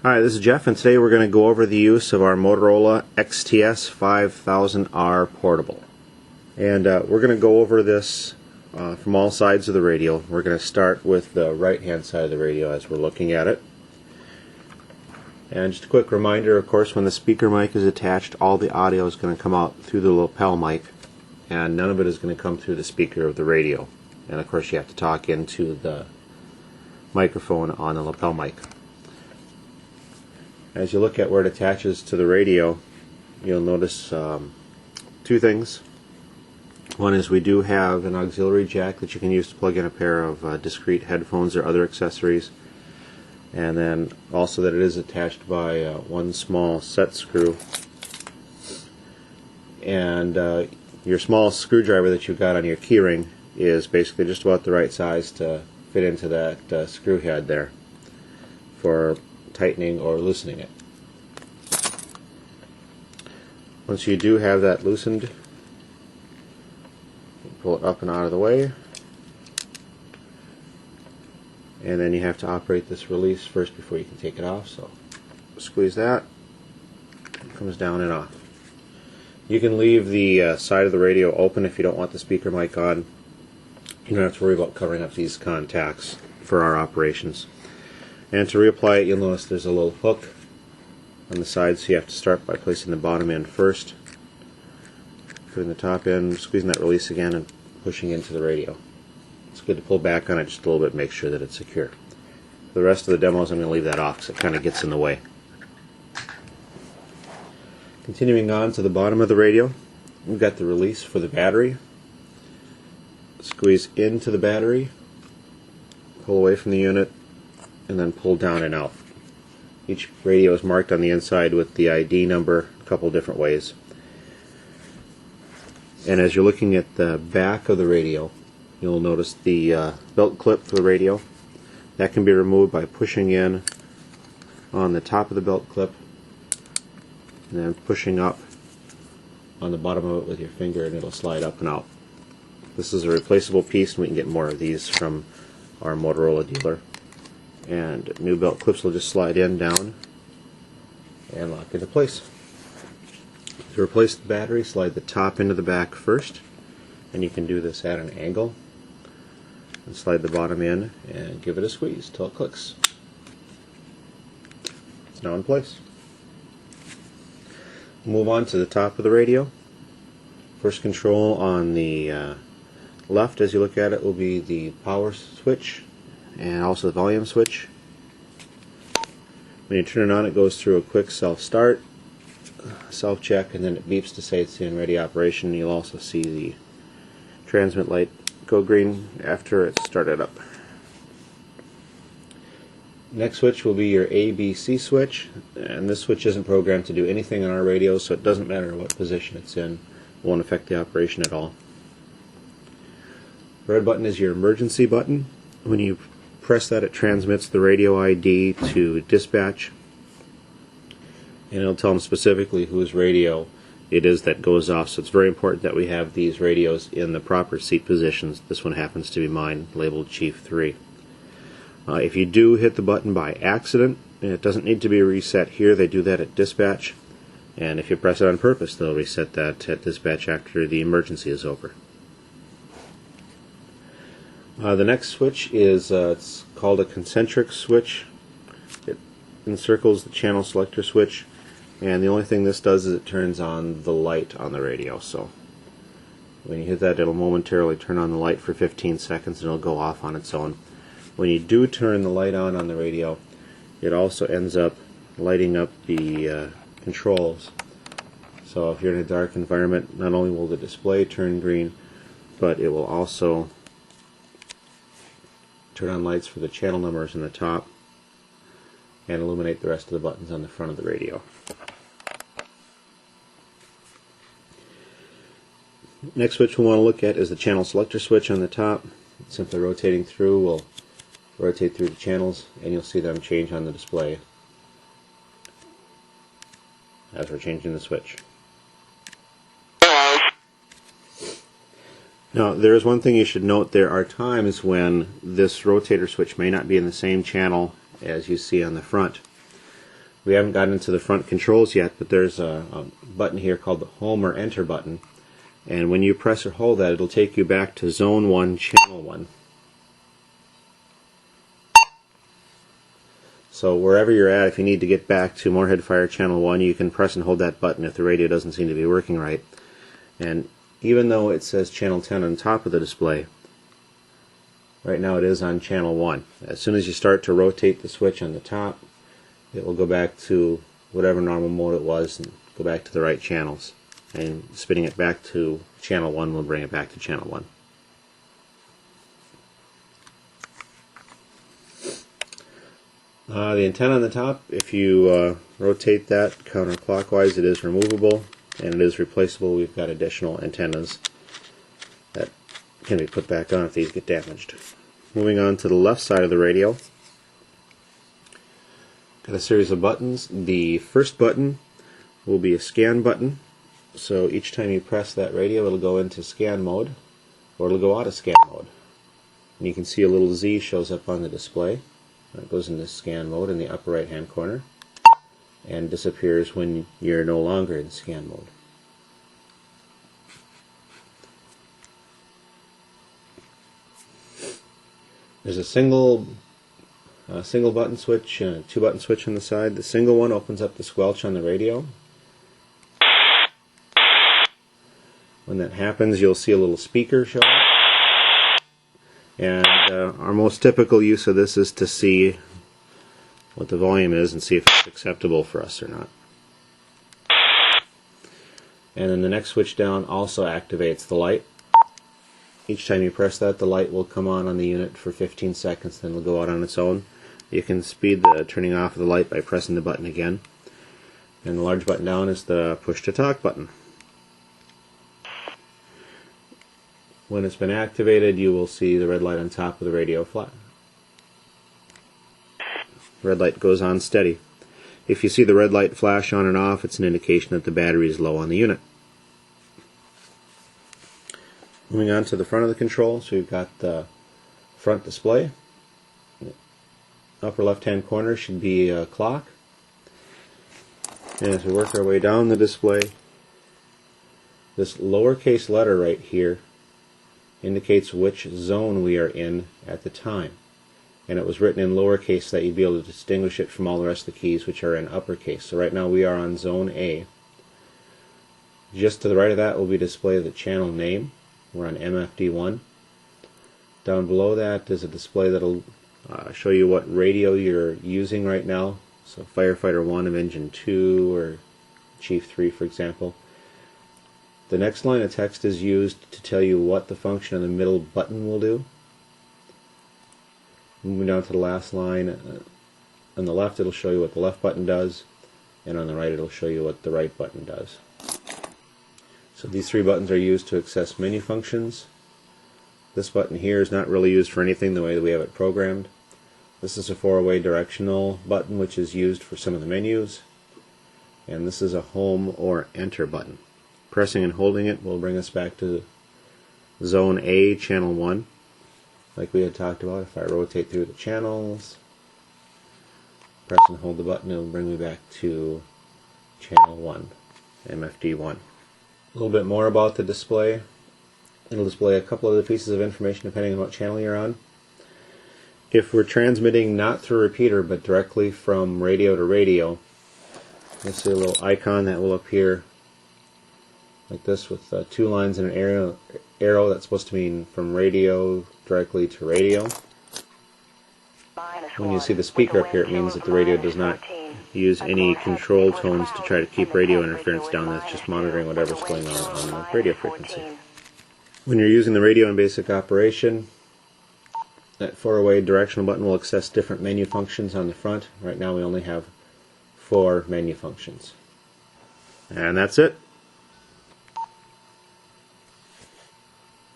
Hi, this is Jeff, and today we're going to go over the use of our Motorola XTS 5000R portable. And we're going to go over this from all sides of the radio. We're going to start with the right hand side of the radio as we're looking at it. And just a quick reminder, of course, when the speaker mic is attached, all the audio is going to come out through the lapel mic, and none of it is going to come through the speaker of the radio. And of course you have to talk into the microphone on the lapel mic. As you look at where it attaches to the radio, you'll notice two things. One is we do have an auxiliary jack that you can use to plug in a pair of discreet headphones or other accessories, and then also that it is attached by one small set screw, and your small screwdriver that you've got on your keyring is basically just about the right size to fit into that screw head there for tightening or loosening it. Once you do have that loosened, you pull it up and out of the way, and then you have to operate this release first before you can take it off. So squeeze that, it comes down and off. You can leave the side of the radio open if you don't want the speaker mic on. You don't have to worry about covering up these contacts for our operations. And to reapply it, you'll notice there's a little hook on the side, so you have to start by placing the bottom end first, putting the top end, squeezing that release again, and pushing into the radio. It's good to pull back on it just a little bit, make sure that it's secure. For the rest of the demos, I'm going to leave that off because it kind of gets in the way. Continuing on to the bottom of the radio, we've got the release for the battery. Squeeze into the battery, pull away from the unit, and then pull down and out. Each radio is marked on the inside with the ID number a couple different ways. And as you're looking at the back of the radio, you'll notice the belt clip for the radio. That can be removed by pushing in on the top of the belt clip and then pushing up on the bottom of it with your finger, and it'll slide up and out. This is a replaceable piece, and we can get more of these from our Motorola dealer. And new belt clips will just slide in, down, and lock into place. To replace the battery, slide the top into the back first, and you can do this at an angle. And slide the bottom in and give it a squeeze till it clicks. It's now in place. Move on to the top of the radio. First control on the left, as you look at it, will be the power switch and also the volume switch. When you turn it on, it goes through a quick self-start, self-check, and then it beeps to say it's in ready operation. You'll also see the transmit light go green after it's started up. Next switch will be your ABC switch, and this switch isn't programmed to do anything on our radio, so it doesn't matter what position it's in. It won't affect the operation at all. The red button is your emergency button. When you press that, it transmits the radio ID to dispatch, and it'll tell them specifically whose radio it is that goes off. So it's very important that we have these radios in the proper seat positions. This one happens to be mine, labeled Chief 3. If you do hit the button by accident, it doesn't need to be reset here. They do that at dispatch, and if you press it on purpose, they'll reset that at dispatch after the emergency is over. The next switch is it's called a concentric switch. It encircles the channel selector switch, and the only thing this does is it turns on the light on the radio. So when you hit that, it'll momentarily turn on the light for 15 seconds and it'll go off on its own. When you do turn the light on the radio, it also ends up lighting up the controls. So if you're in a dark environment, not only will the display turn green, but it will also turn on lights for the channel numbers in the top and illuminate the rest of the buttons on the front of the radio. Next switch we want to look at is the channel selector switch on the top. Simply rotating through will rotate through the channels, and you'll see them change on the display as we're changing the switch. Now, there is one thing you should note. There are times when this rotator switch may not be in the same channel as you see on the front. We haven't gotten into the front controls yet, but there's a button here called the Home or Enter button. And when you press or hold that, it'll take you back to Zone 1, Channel 1. So wherever you're at, if you need to get back to Moorhead Fire Channel 1, you can press and hold that button if the radio doesn't seem to be working right. And even though it says Channel 10 on top of the display, right now it is on Channel 1. As soon as you start to rotate the switch on the top, it will go back to whatever normal mode it was and go back to the right channels. And spinning it back to Channel 1 will bring it back to Channel 1. The antenna on the top, if you rotate that counterclockwise, it is removable and it is replaceable. We've got additional antennas that can be put back on if these get damaged. Moving on to the left side of the radio, got a series of buttons. The first button will be a scan button, so each time you press that radio it'll go into scan mode or it'll go out of scan mode. And you can see a little Z shows up on the display. It goes into scan mode in the upper right hand corner and disappears when you're no longer in scan mode. There's a single button switch and a 2-button switch on the side. The single one opens up the squelch on the radio. When that happens, you'll see a little speaker show up. And our most typical use of this is to see what the volume is and see if it's acceptable for us or not. And then the next switch down also activates the light. Each time you press that, the light will come on the unit for 15 seconds, then it'll go out on its own. You can speed the turning off of the light by pressing the button again. And the large button down is the push to talk button. When it's been activated, you will see the red light on top of the radio flat. Red light goes on steady. If you see the red light flash on and off, it's an indication that the battery is low on the unit. Moving on to the front of the control, so we've got the front display. Upper left hand corner should be a clock. And as we work our way down the display, this lowercase letter right here indicates which zone we are in at the time. And it was written in lowercase so that you'd be able to distinguish it from all the rest of the keys, which are in uppercase. So right now we are on Zone A. Just to the right of that will be display of the channel name. We're on MFD1. Down below that is a display that will show you what radio you're using right now. So Firefighter 1 of Engine 2 or Chief 3, for example. The next line of text is used to tell you what the function of the middle button will do. Moving down to the last line, on the left it'll show you what the left button does, and on the right it'll show you what the right button does. So these 3 buttons are used to access menu functions. This button here is not really used for anything the way that we have it programmed. This is a 4-way directional button which is used for some of the menus, and this is a home or enter button. Pressing and holding it will bring us back to Zone A, Channel 1. Like we had talked about, if I rotate through the channels, press and hold the button, it will bring me back to Channel 1, MFD1. A little bit more about the display. It'll display a couple other pieces of information depending on what channel you're on. If we're transmitting not through a repeater but directly from radio to radio, you'll see a little icon that will appear like this with 2 lines and an arrow that's supposed to mean from radio directly to radio. When you see the speaker up here, it means that the radio does not use any control tones to try to keep radio interference down. That's just monitoring whatever's going on the radio frequency. When you're using the radio in basic operation, that 4-way directional button will access different menu functions on the front. Right now we only have 4 menu functions. And that's it.